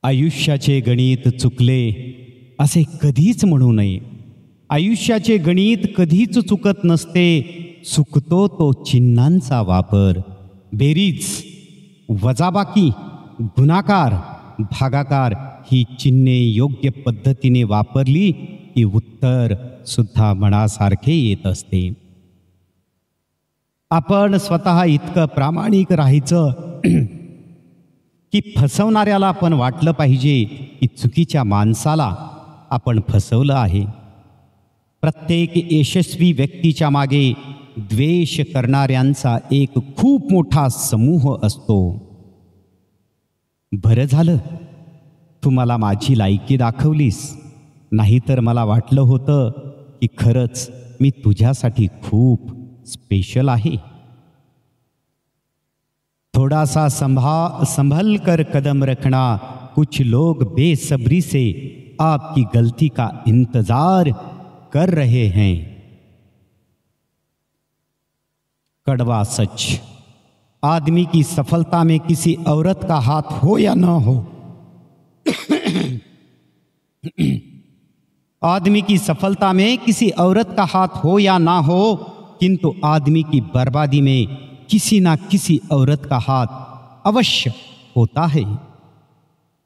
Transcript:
आयुष्याचे गणित चुकले असे कधीच म्हणू नये. आयुष्याचे गणित कधीच चुकत नसते. चुकतो तो चिन्हांचा वापर. बेरीज, वजाबाकी, गुणाकार, भागाकार ही चिन्हे योग्य पद्धतीने वापरली की उत्तर सुद्धा मनासारखे येत असते. आपण स्वतः इतकं प्रामाणिक राहायचं की फसवणाऱ्याला पण वाटलं पाहिजे की चुकीच्या माणसाला आपण फसवलं आहे. प्रत्येक यशस्वी व्यक्तीच्या मागे द्वेष करणाऱ्यांचा एक खूप मोठा समूह असतो. बरं झालं तू मला माझी लायकी दाखवलीस, नाहीतर मला वाटलं होतं की खरंच मी तुझ्यासाठी खूप स्पेशल आहे. थोड़ा सा संभल कर कदम रखना, कुछ लोग बेसब्री से आपकी गलती का इंतजार कर रहे हैं. कड़वा सच. आदमी की सफलता में किसी औरत का हाथ हो या ना हो, आदमी की सफलता में किसी औरत का हाथ हो या ना हो, किंतु आदमी की बर्बादी में किसी ना किसी औरत का हाथ अवश्य होता है.